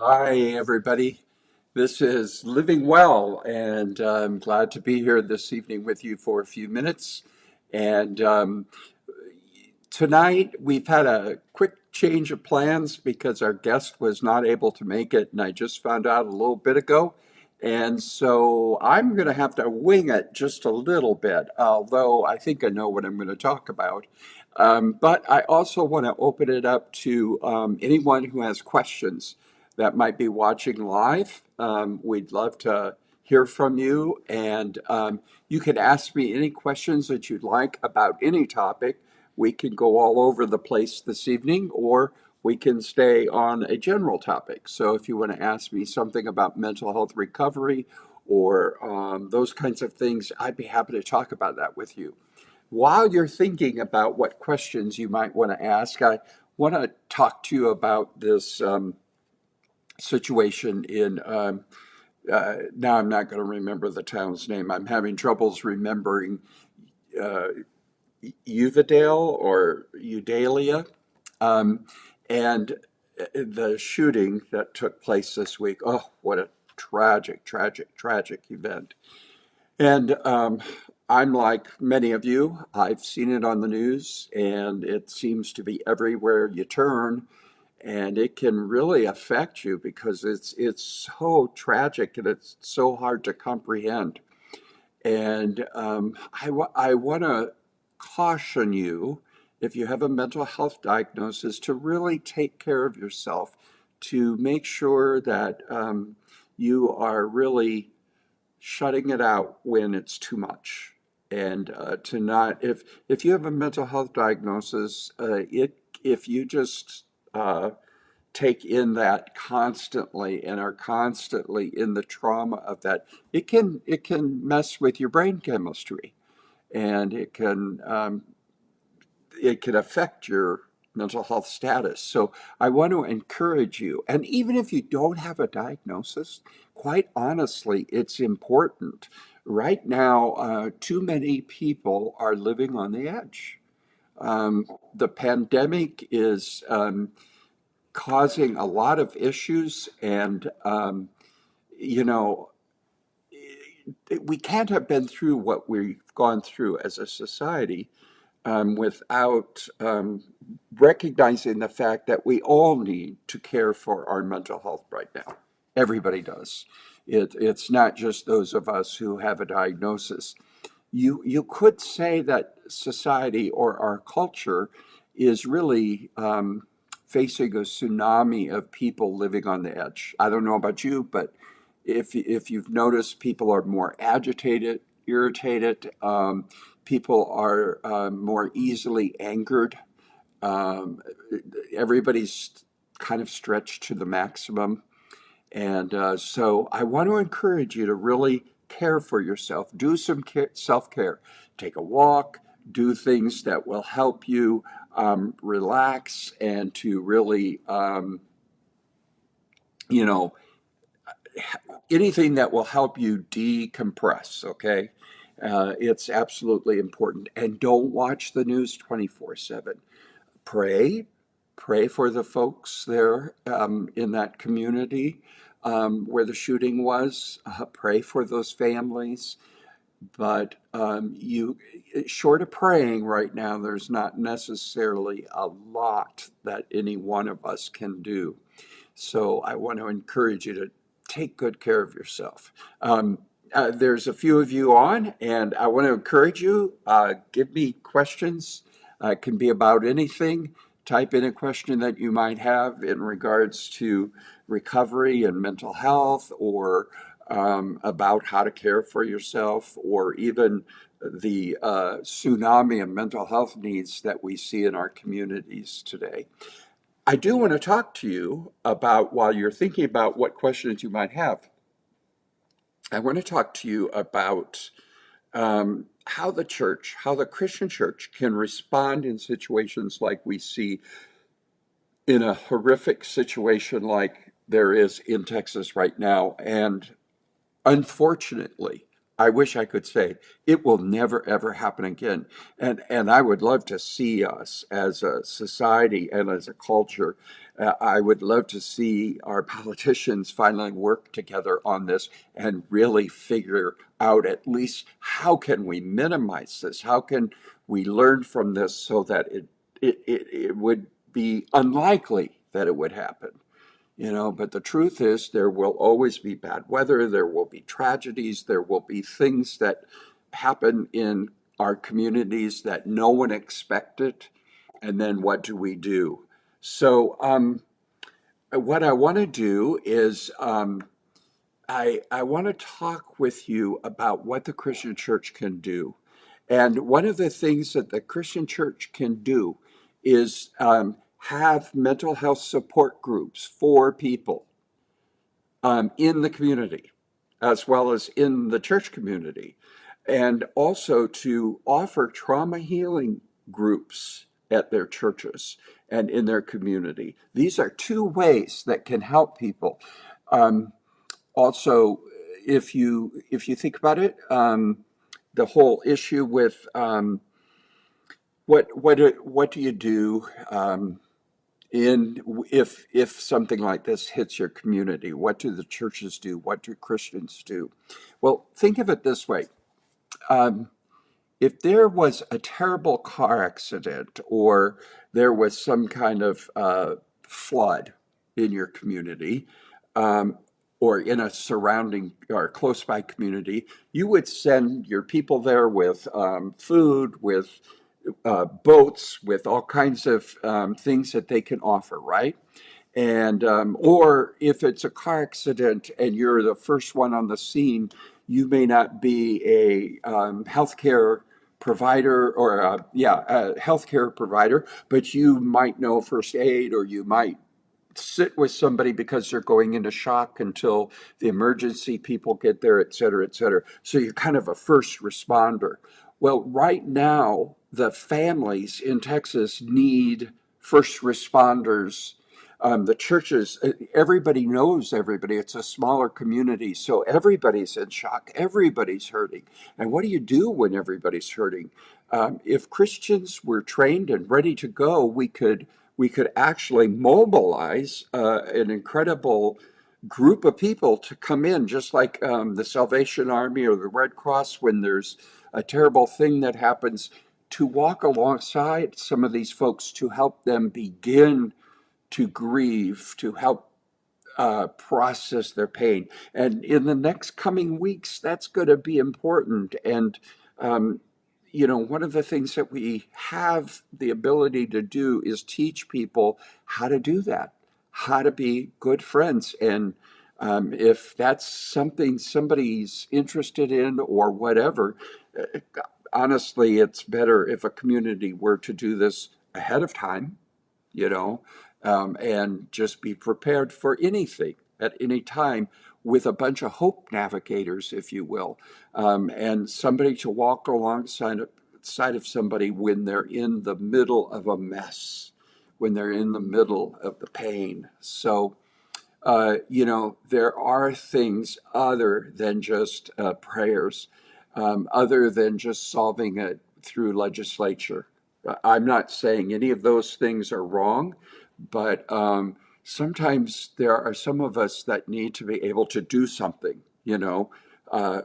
Hi, everybody. This is Living Well, and I'm glad to be here this evening with you for a few minutes. And Tonight, we've had a quick change of plans because our guest was not able to make it, and I just found out a little bit ago. And so I'm going to have to wing it just a little bit, although I think I know what I'm going to talk about. But I also want to open it up to anyone who has questions that might be watching live. We'd love to hear from you, and you can ask me any questions that you'd like about any topic. We can go all over the place this evening, or we can stay on a general topic. So if you want to ask me something about mental health recovery or those kinds of things, I'd be happy to talk about that with you. While you're thinking about what questions you might want to ask, I want to talk to you about this situation in now I'm not going to remember the town's name. I'm having troubles remembering uh, Uvalde or Udalia. Um, and the shooting that took place this week, oh, what a tragic event. And I'm like many of you, I've seen it on the news, and it seems to be everywhere you turn. And it can really affect you because it's so tragic and it's so hard to comprehend. And I want to caution you, if you have a mental health diagnosis, to really take care of yourself, to make sure that you are really shutting it out when it's too much. And to not, if you have a mental health diagnosis, if you just uh, take in that constantly and are constantly in the trauma of that, it can mess with your brain chemistry, and it can affect your mental health status. So I want to encourage you, and even if you don't have a diagnosis, quite honestly, it's important. Right now, too many people are living on the edge. The pandemic is causing a lot of issues, and you know, we can't have been through what we've gone through as a society without recognizing the fact that we all need to care for our mental health right now. Everybody does. It's not just those of us who have a diagnosis. You could say that society or our culture is really facing a tsunami of people living on the edge. I don't know about you, but if you've noticed, people are more agitated, irritated. People are more easily angered. Um, Everybody's kind of stretched to the maximum. And so I want to encourage you to really care for yourself. Do some self care. Take a walk, do things that will help you relax and to really, you know, anything that will help you decompress, okay? It's absolutely important. And don't watch the news 24/7. Pray, pray for the folks there in that community where the shooting was. Pray for those families. But short of praying right now, there's not necessarily a lot that any one of us can do. So I want to encourage you to take good care of yourself. There's a few of you on, and I want to encourage you. Give me questions. It can be about anything. Type in a question that you might have in regards to recovery and mental health, or about how to care for yourself, or even the tsunami of mental health needs that we see in our communities today. I do want to talk to you about, while you're thinking about what questions you might have, I want to talk to you about how the church, how the Christian church can respond in situations like we see in a horrific situation like there is in Texas right now. And unfortunately, I wish I could say it will never ever happen again. And I would love to see us as a society and as a culture. I would love to see our politicians finally work together on this and really figure out at least how can we minimize this? How can we learn from this so that it would be unlikely that it would happen? But the truth is, there will always be bad weather, there will be tragedies, there will be things that happen in our communities that no one expected. And then what do we do? So, what I want to do is I want to talk with you about what the Christian church can do. And one of the things that the Christian church can do is have mental health support groups for people in the community, as well as in the church community, and also to offer trauma healing groups at their churches and in their community. These are two ways that can help people. Um, Also, if you think about it, the whole issue with what do you do in if something like this hits your community? What do the churches do? What do Christians do? Well, think of it this way. Um, if there was a terrible car accident or there was some kind of flood in your community, or in a surrounding or close by community, you would send your people there with food, with boats, with all kinds of things that they can offer, right? And or if it's a car accident and you're the first one on the scene, you may not be a healthcare provider or a healthcare provider, but you might know first aid, or you might sit with somebody because they're going into shock until the emergency people get there, et cetera, et cetera. So you're kind of a first responder. Well, right now, the families in Texas need first responders. The churches, everybody knows everybody. It's a smaller community, so everybody's in shock. Everybody's hurting. And what do you do when everybody's hurting? If Christians were trained and ready to go, we could actually mobilize an incredible group of people to come in, just like the Salvation Army or the Red Cross when there's a terrible thing that happens, to walk alongside some of these folks to help them begin to grieve, to help process their pain. And in the next coming weeks, that's going to be important. And um, one of the things that we have the ability to do is teach people how to do that, how to be good friends. And if that's something somebody's interested in or whatever, uh, honestly, it's better if a community were to do this ahead of time, you know, and just be prepared for anything at any time with a bunch of hope navigators, if you will, and somebody to walk alongside side of somebody when they're in the middle of a mess, when they're in the middle of the pain. So, there are things other than just prayers, other than just solving it through legislature. I'm not saying any of those things are wrong, but sometimes there are some of us that need to be able to do something,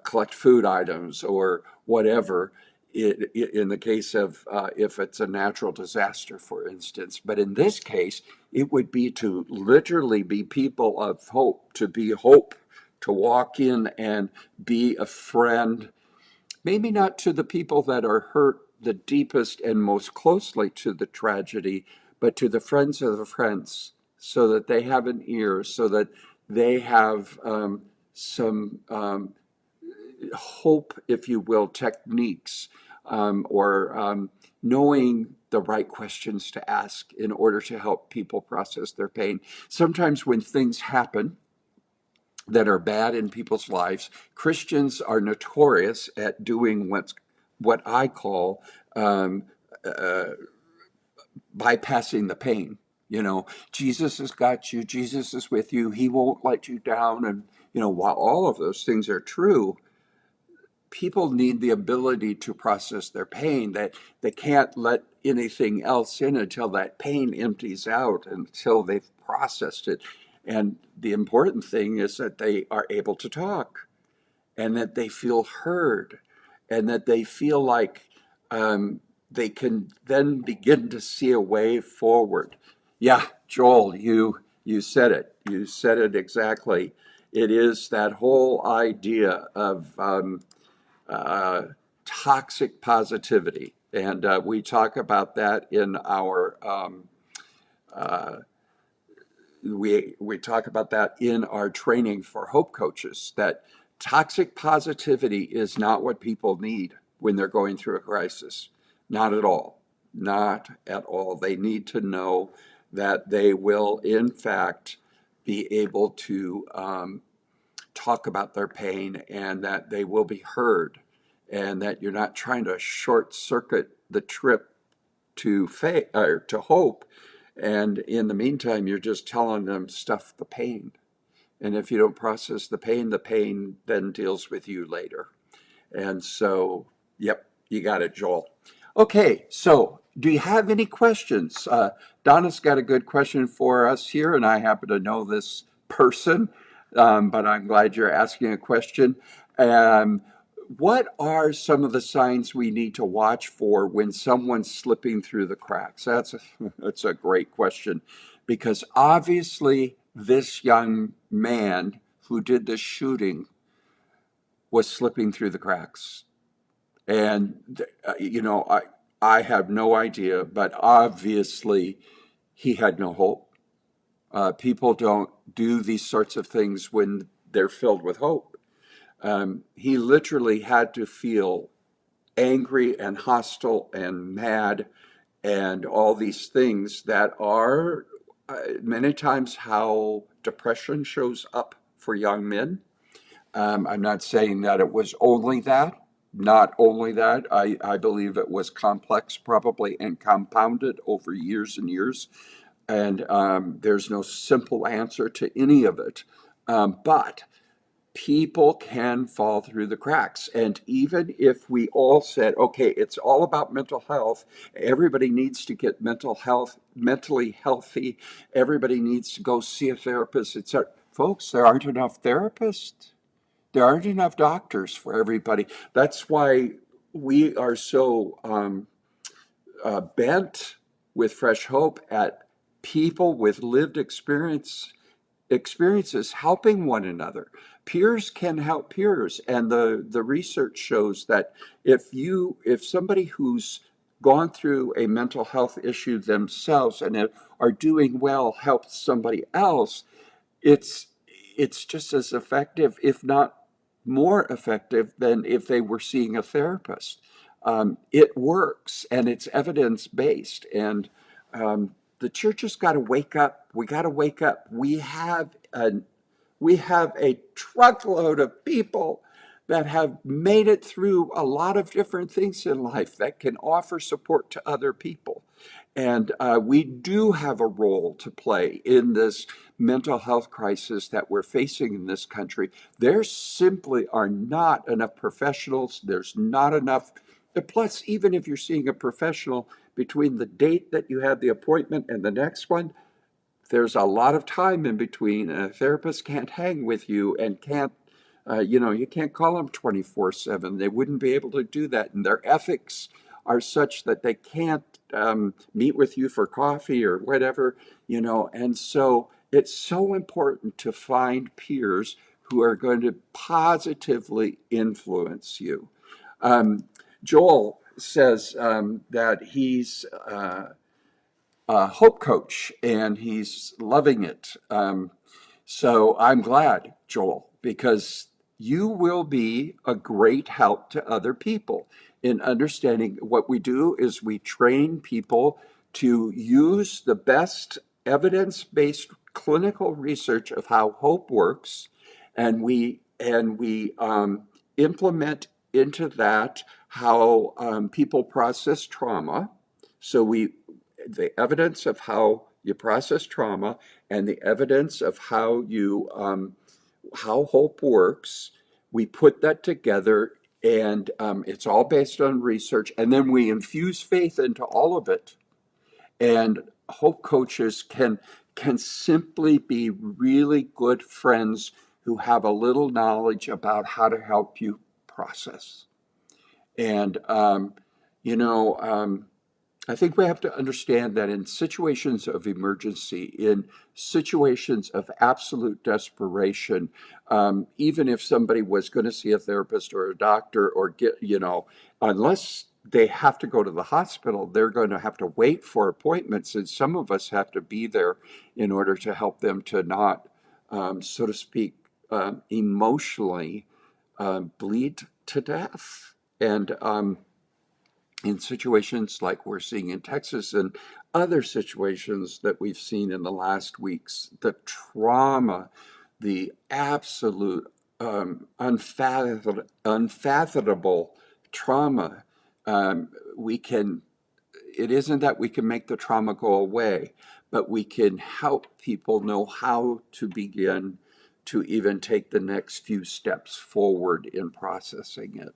collect food items or whatever. In the case of if it's a natural disaster, for instance. But in this case, it would be to literally be people of hope, to be hope, to walk in and be a friend, maybe not to the people that are hurt the deepest and most closely to the tragedy, but to the friends of the friends, so that they have an ear, so that they have some hope, if you will, techniques, or knowing the right questions to ask in order to help people process their pain. Sometimes when things happen that are bad in people's lives, Christians are notorious at doing what I call um, uh, bypassing the pain. Jesus has got you. Jesus is with you. He won't let you down. And while all of those things are true, people need the ability to process their pain. That they can't let anything else in until that pain empties out, until they've processed it. And the important thing is that they are able to talk, and that they feel heard, and that they feel like they can then begin to see a way forward. Yeah, Joel, you said it. You said it exactly. It is that whole idea of uh, toxic positivity, and we talk about that in our uh, we talk about that in our training for hope coaches, that toxic positivity is not what people need when they're going through a crisis. Not at all. Not at all. They need to know that they will, in fact, be able to talk about their pain, and that they will be heard, and that you're not trying to short circuit the trip to faith or to hope, and in the meantime you're just telling them stuff the pain. And if you don't process the pain then deals with you later. And so, yep, you got it, Joel. Okay, so do you have any questions? Donna's got a good question for us here, and I happen to know this person, but I'm glad you're asking a question. Um, what are some of the signs we need to watch for when someone's slipping through the cracks? That's a great question, because obviously this young man who did this shooting was slipping through the cracks. And, I have no idea, but obviously he had no hope. People don't do these sorts of things when they're filled with hope. He literally had to feel angry and hostile and mad and all these things that are many times how depression shows up for young men. I'm not saying that it was only that, not only that. I believe it was complex, probably, and compounded over years and years. And there's no simple answer to any of it. But people can fall through the cracks. And even if we all said, okay, it's all about mental health, everybody needs to get mental health, mentally healthy, everybody needs to go see a therapist, etc. Folks, there aren't enough therapists. There aren't enough doctors for everybody. That's why we are so bent with Fresh Hope at people with lived experiences helping one another. Peers can help peers, and the research shows that if somebody who's gone through a mental health issue themselves and are doing well helps somebody else, it's it's just as effective, if not more effective, than if they were seeing a therapist. It works, and it's evidence based. And the church has got to wake up. We got to wake up. We have a truckload of people that have made it through a lot of different things in life that can offer support to other people. And we do have a role to play in this mental health crisis that we're facing in this country. There simply are not enough professionals. There's not enough. Plus, even if you're seeing a professional between the date that you had the appointment and the next one, there's a lot of time in between, and a therapist can't hang with you and can't, you can't call them 24/7. They wouldn't be able to do that. And their ethics are such that they can't meet with you for coffee or whatever. And so it's so important to find peers who are going to positively influence you. Um, Joel says that he's hope coach, and he's loving it. So I'm glad, Joel, because you will be a great help to other people in understanding. What we do is we train people to use the best evidence-based clinical research of how hope works, and we implement into that how people process trauma. So the evidence of how you process trauma and the evidence of how hope works, we put that together And it's all based on research. And then we infuse faith into all of it. And hope coaches can simply be really good friends who have a little knowledge about how to help you process. And you know, I think we have to understand that in situations of emergency, in situations of absolute desperation, even if somebody was going to see a therapist or a doctor or get, unless they have to go to the hospital, they're going to have to wait for appointments. And some of us have to be there in order to help them to not, so to speak, emotionally bleed to death. And in situations like we're seeing in Texas and other situations that we've seen in the last weeks, the trauma, the absolute unfathomable trauma, we can, it isn't that we can make the trauma go away, but we can help people know how to begin to even take the next few steps forward in processing it.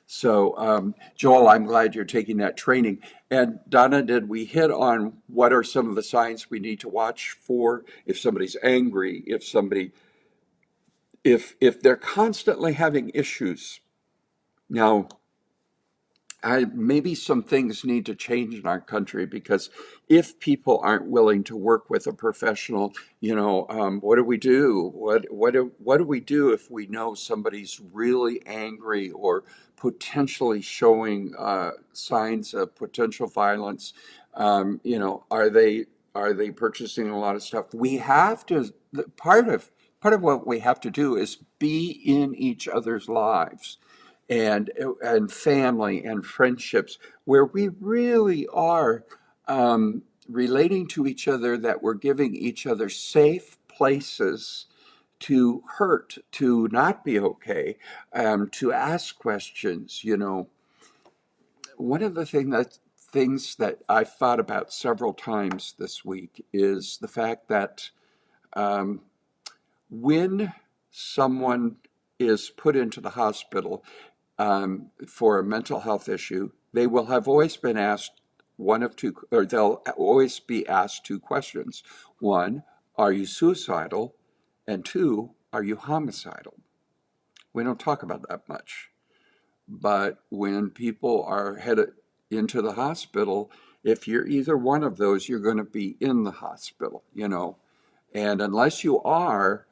So, Joel, I'm glad you're taking that training. And Donna, did we hit on what are some of the signs we need to watch for if somebody's angry, if they're constantly having issues? Now, maybe some things need to change in our country because if people aren't willing to work with a professional, what do we do? What do we do if we know somebody's really angry or potentially showing signs of potential violence? Are they purchasing a lot of stuff? We have to. Part of what we have to do is be in each other's lives and family and friendships where we really are relating to each other, that we're giving each other safe places to hurt, to not be okay, to ask questions. One of the things that I've thought about several times this week is the fact that um, when someone is put into the hospital for a mental health issue, they will have always been asked one of two, or they'll always be asked two questions. One, are you suicidal? And two, are you homicidal? We don't talk about that much. But when people are headed into the hospital, if you're either one of those, you're going to be in the hospital. And unless you are,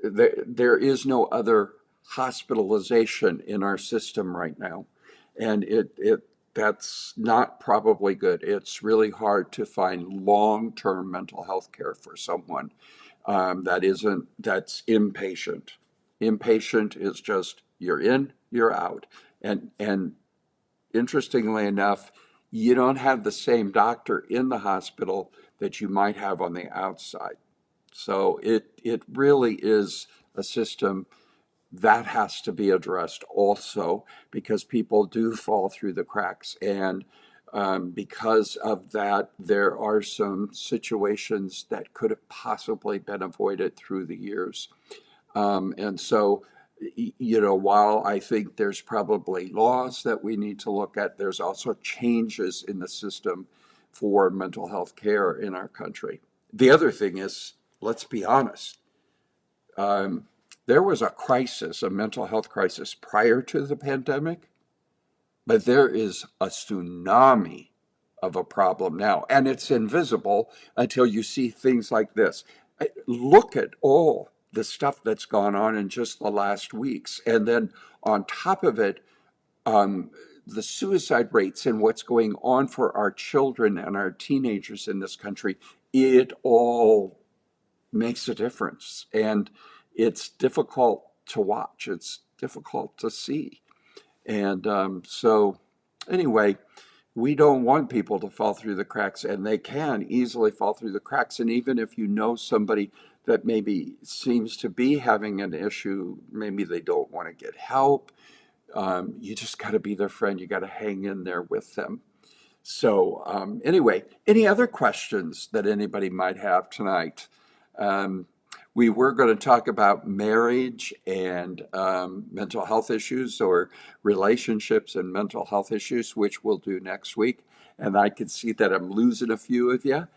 there is no other hospitalization in our system right now. And that's not probably good. It's really hard to find long-term mental health care for someone that's inpatient. Inpatient is just you're in, you're out. And interestingly enough, you don't have the same doctor in the hospital that you might have on the outside. So it really is a system that has to be addressed also because people do fall through the cracks. And because of that, there are some situations that could have possibly been avoided through the years. And so, while I think there's probably laws that we need to look at, there's also changes in the system for mental health care in our country. The other thing is, let's be honest, um, there was a crisis, a mental health crisis prior to the pandemic, but there is a tsunami of a problem now, and it's invisible until you see things like this. Look at all the stuff that's gone on in just the last weeks, and then on top of it, um, the suicide rates and what's going on for our children and our teenagers in this country, it all makes a difference. And it's difficult to watch, it's difficult to see. And so, anyway, we don't want people to fall through the cracks, and they can easily fall through the cracks. And even if you know somebody that maybe seems to be having an issue, maybe they don't want to get help, you just got to be their friend. You got to hang in there with them. So, anyway, any other questions that anybody might have tonight? Um, We were going to talk about marriage and mental health issues or relationships and mental health issues, which we'll do next week. And I can see that I'm losing a few of you.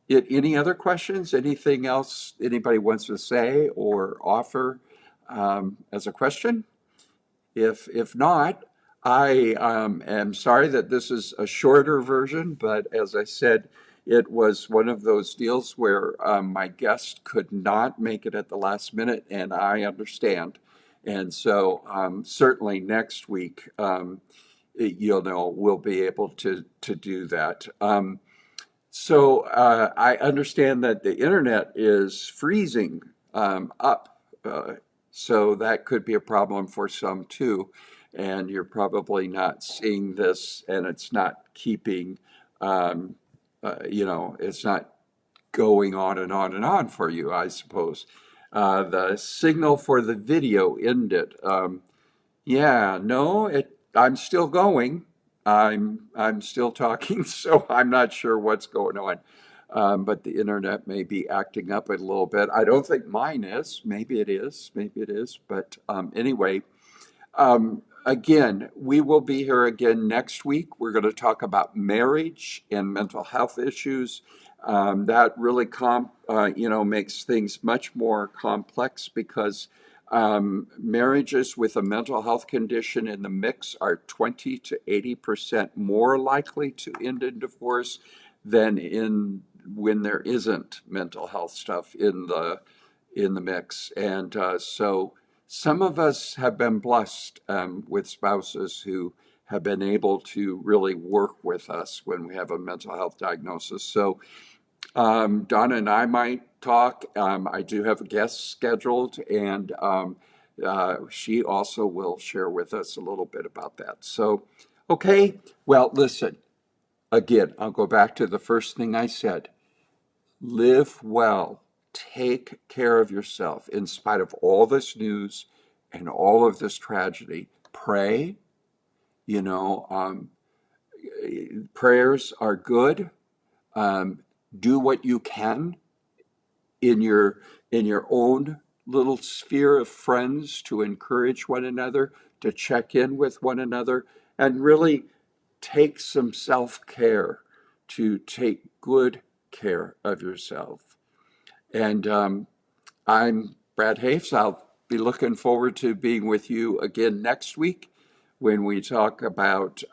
Any other questions? Anything else anybody wants to say or offer as a question? If not, I am sorry that this is a shorter version, but as I said, it was one of those deals where my guest could not make it at the last minute, and I understand. And so certainly next week, we'll be able to do that. I understand that the internet is freezing up, so that could be a problem for some too. And you're probably not seeing this, and it's not keeping, it's not going on and on and on for you, I suppose. The signal for the video ended. Yeah, no, I'm still going. I'm still talking, so I'm not sure what's going on. But the internet may be acting up a little bit. I don't think mine is. Maybe it is. Maybe it is. But anyway, again, we will be here again next week. We're going to talk about marriage and mental health issues. That really makes things much more complex because marriages with a mental health condition in the mix are 20 to 80% more likely to end in divorce than in when there isn't mental health stuff in the mix. And so some of us have been blessed with spouses who have been able to really work with us when we have a mental health diagnosis. So Donna and I might talk. I do have a guest scheduled, and she also will share with us a little bit about that. So, okay, well, listen, again, I'll go back to the first thing I said. Live well. Take care of yourself in spite of all this news and all of this tragedy. Pray. You know, prayers are good. Um, do what you can in your own little sphere of friends to encourage one another, to check in with one another, and really take some self-care to take good care of yourself. And I'm Brad Hafes. I'll be looking forward to being with you again next week when we talk about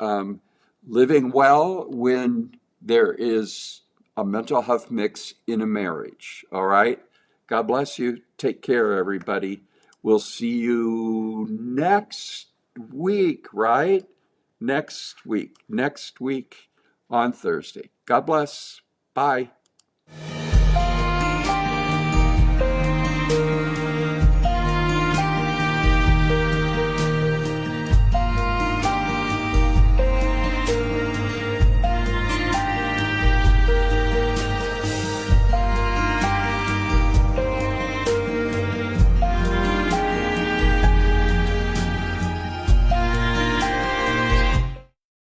living well when there is a mental health mix in a marriage. All right. God bless you. Take care, everybody. We'll see you next week, right? Next week on Thursday. God bless. Bye.